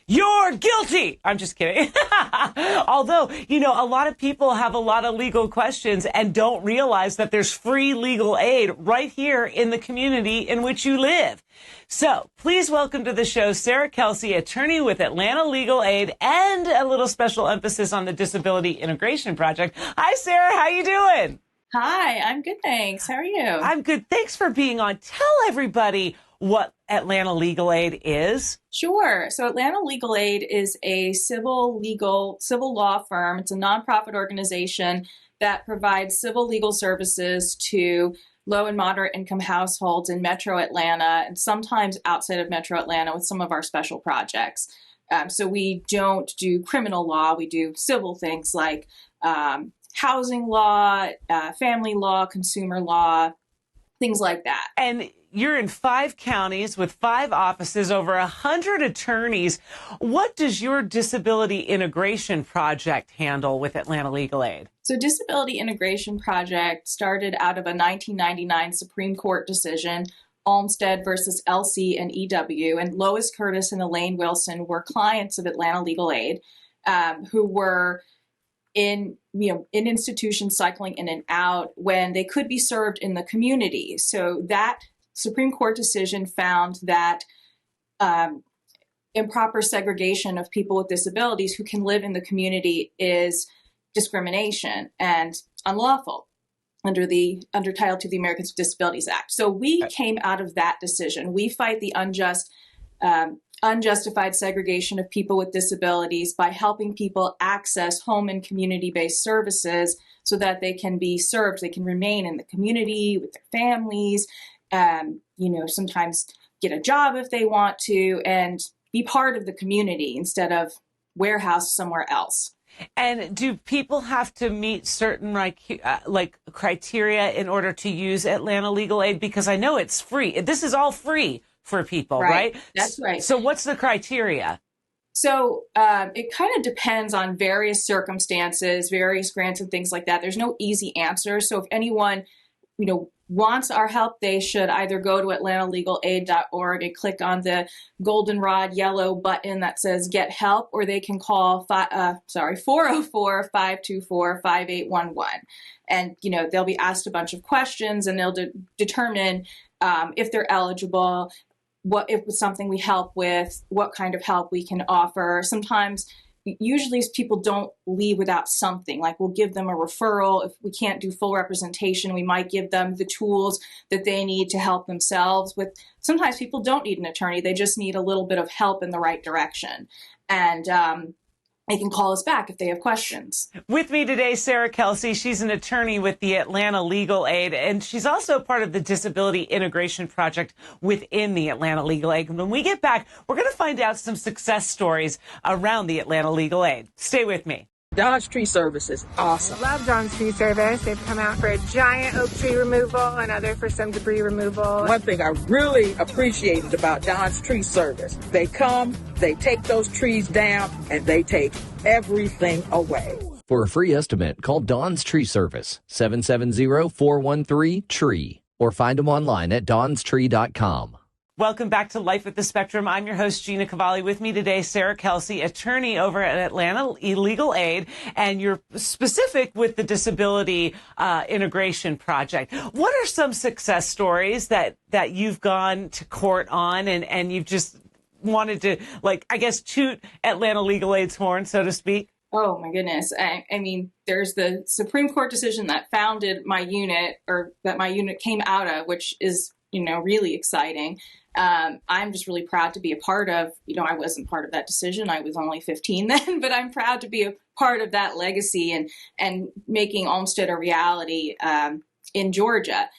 You're guilty. I'm just kidding. Although, a lot of people have a lot of legal questions and don't realize that there's free legal aid right here in the community in which you live. So please welcome to the show, Sarah Kelsey, attorney with Atlanta Legal Aid, and a little special emphasis on the Disability Integration Project. Hi, Sarah. How you doing? Hi, I'm good, thanks. How are you? I'm good. Thanks for being on. Tell everybody what Atlanta Legal Aid is. Sure. So Atlanta Legal Aid is a civil law firm. It's a nonprofit organization that provides civil legal services to low and moderate income households in Metro Atlanta and sometimes outside of Metro Atlanta with some of our special projects. So we don't do criminal law. We do civil things like housing law, family law, consumer law, things like that. And you're in 5 counties with 5 offices, over 100 attorneys. What does your disability integration project handle with Atlanta Legal Aid? So Disability Integration Project started out of a 1999 Supreme Court decision, Olmstead versus LC and EW, and Lois Curtis and Elaine Wilson were clients of Atlanta Legal Aid, who were in institutions cycling in and out when they could be served in the community. So that Supreme Court decision found that improper segregation of people with disabilities who can live in the community is discrimination and unlawful under Title II of the Americans with Disabilities Act. So we came out of that decision. We fight the unjustified segregation of people with disabilities by helping people access home and community-based services so that they can be served, they can remain in the community with their families, sometimes get a job if they want to, and be part of the community instead of warehoused somewhere else. And do people have to meet certain criteria in order to use Atlanta Legal Aid? Because I know it's free. This is all free for people, right? That's right. So what's the criteria? So it kind of depends on various circumstances, various grants and things like that. There's no easy answer. So if anyone, wants our help, they should either go to atlantalegalaid.org and click on the goldenrod yellow button that says Get Help, or they can call 404-524-5811. And, they'll be asked a bunch of questions and they'll determine if they're eligible, what if it's something we help with, what kind of help we can offer. Usually people don't leave without something. Like we'll give them a referral. If we can't do full representation, we might give them the tools that they need to help themselves with. Sometimes people don't need an attorney. They just need a little bit of help in the right direction. And they can call us back if they have questions. With me today, Sarah Kelsey. She's an attorney with the Atlanta Legal Aid, and she's also part of the Disability Integration Project within the Atlanta Legal Aid. When we get back, we're going to find out some success stories around the Atlanta Legal Aid. Stay with me. Don's Tree Service is awesome. Love Don's Tree Service. They've come out for a giant oak tree removal, another for some debris removal. One thing I really appreciated about Don's Tree Service, they come, they take those trees down, and they take everything away. For a free estimate, call Don's Tree Service, 770-413-TREE, or find them online at donstree.com. Welcome back to Life with the Spectrum. I'm your host, Gina Cavalli. With me today, Sarah Kelsey, attorney over at Atlanta Legal Aid, and you're specific with the Disability Integration Project. What are some success stories that you've gone to court on and you've just wanted to, toot Atlanta Legal Aid's horn, so to speak? Oh, my goodness. I mean, there's the Supreme Court decision that founded my unit, or that my unit came out of, which is, really exciting. I'm just really proud to be a part of, I wasn't part of that decision. I was only 15 then, but I'm proud to be a part of that legacy and making Olmstead a reality in Georgia.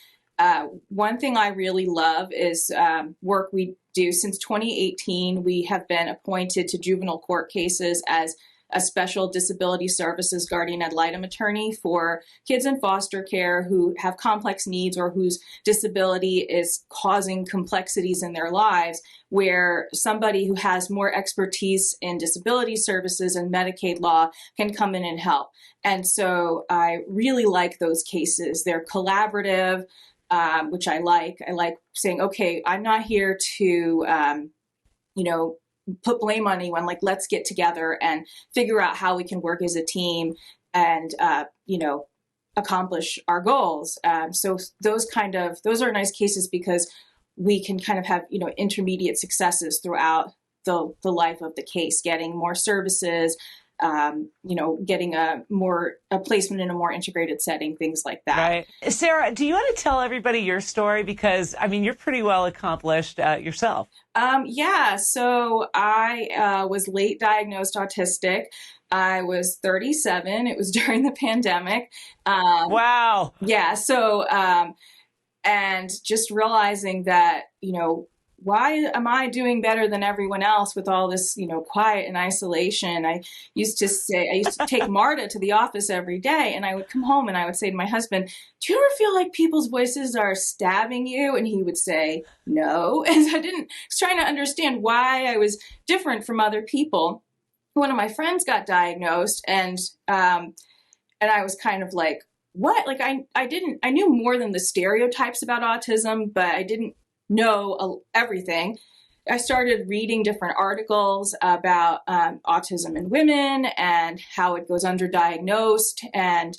One thing I really love is work we do. Since 2018, we have been appointed to juvenile court cases as a special disability services guardian ad litem attorney for kids in foster care who have complex needs or whose disability is causing complexities in their lives, where somebody who has more expertise in disability services and Medicaid law can come in and help. And so I really like those cases. They're collaborative, which I like. I like saying, okay, I'm not here to, put blame on anyone. Like, let's get together and figure out how we can work as a team and, accomplish our goals. So those are nice cases because we can kind of have, intermediate successes throughout the life of the case, getting more services, getting a placement in a more integrated setting, things like that. Right. Sarah, do you want to tell everybody your story? Because, you're pretty well accomplished yourself. So I was late diagnosed autistic. I was 37. It was during the pandemic. Wow. Yeah. So, and just realizing that, why am I doing better than everyone else with all this, quiet and isolation? I used to take Marta to the office every day, and I would come home and I would say to my husband, do you ever feel like people's voices are stabbing you? And he would say, no. And I was trying to understand why I was different from other people. One of my friends got diagnosed, and I was kind of like, what? Like, I knew more than the stereotypes about autism, but I didn't know everything. I started reading different articles about autism in women and how it goes underdiagnosed, and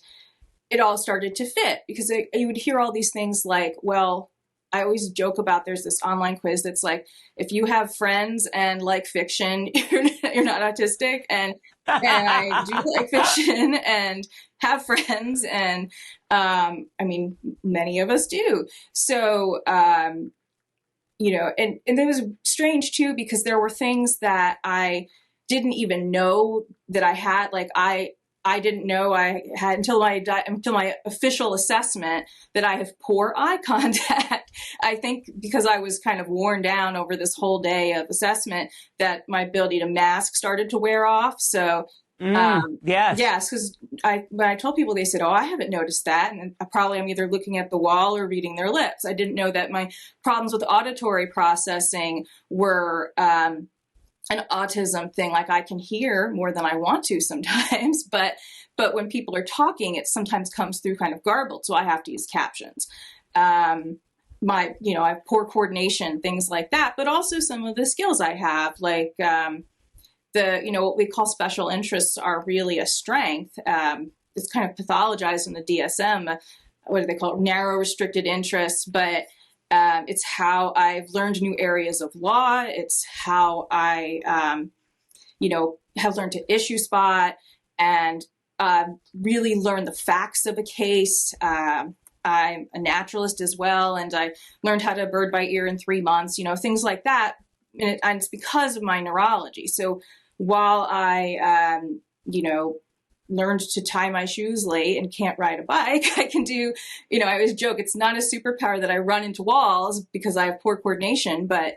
it all started to fit because you would hear all these things like, well, I always joke about there's this online quiz that's like, if you have friends and like fiction, you're not autistic. And I do like fiction and have friends. And many of us do. So, and it was strange too, because there were things that I didn't even know that I had. Like I didn't know I had until my official assessment that I have poor eye contact. I think because I was kind of worn down over this whole day of assessment that my ability to mask started to wear off. So yes, because when I told people, they said, "Oh, I haven't noticed that," and I'm either looking at the wall or reading their lips. I didn't know that my problems with auditory processing were an autism thing. Like, I can hear more than I want to sometimes, but when people are talking, it sometimes comes through kind of garbled, so I have to use captions. I have poor coordination, things like that, but also some of the skills I have, like what we call special interests are really a strength. It's kind of pathologized in the DSM. What do they call it? Narrow restricted interests, but it's how I've learned new areas of law. It's how I, have learned to issue spot and really learn the facts of a case. I'm a naturalist as well, and I learned how to bird by ear in 3 months, things like that. And it's because of my neurology. So while I, learned to tie my shoes late and can't ride a bike, I can do, I always joke, it's not a superpower that I run into walls because I have poor coordination, but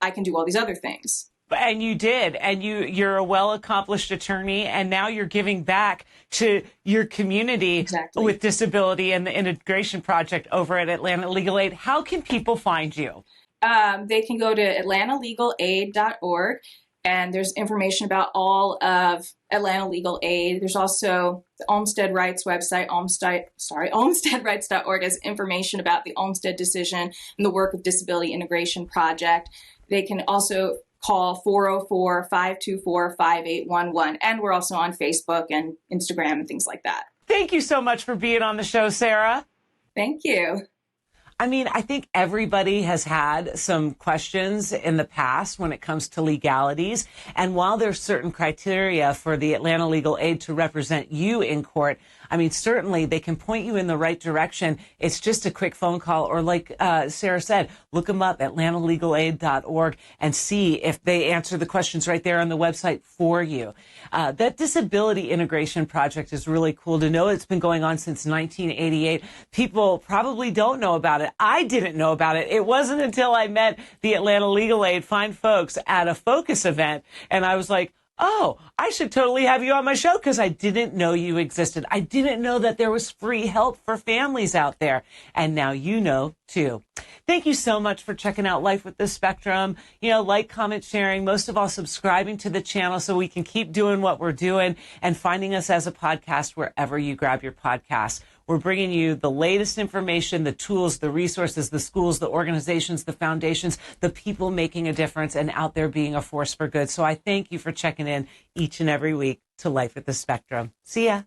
I can do all these other things. And you did, and you're a well-accomplished attorney, and now you're giving back to your community with disability and the integration project over at Atlanta Legal Aid. How can people find you? They can go to atlantalegalaid.org. And there's information about all of Atlanta Legal Aid. There's also the Olmstead Rights website, olmsteadrights.org, has information about the Olmstead decision and the work of Disability Integration Project. They can also call 404-524-5811. And we're also on Facebook and Instagram and things like that. Thank you so much for being on the show, Sarah. Thank you. I think everybody has had some questions in the past when it comes to legalities. And while there's certain criteria for the Atlanta Legal Aid to represent you in court, certainly they can point you in the right direction. It's just a quick phone call, or like Sarah said, look them up, atlantalegalaid.org, and see if they answer the questions right there on the website for you. That Disability Integration Project is really cool to know. It's been going on since 1988. People probably don't know about it. I didn't know about it. It wasn't until I met the Atlanta Legal Aid fine folks at a Focus event, and I was like, oh, I should totally have you on my show, because I didn't know you existed. I didn't know that there was free help for families out there. And now you know too. Thank you so much for checking out Life with the Spectrum. You know, like, comment, sharing, most of all, subscribing to the channel so we can keep doing what we're doing, and finding us as a podcast wherever you grab your podcasts. We're bringing you the latest information, the tools, the resources, the schools, the organizations, the foundations, the people making a difference and out there being a force for good. So I thank you for checking in each and every week to Life with the Spectrum. See ya.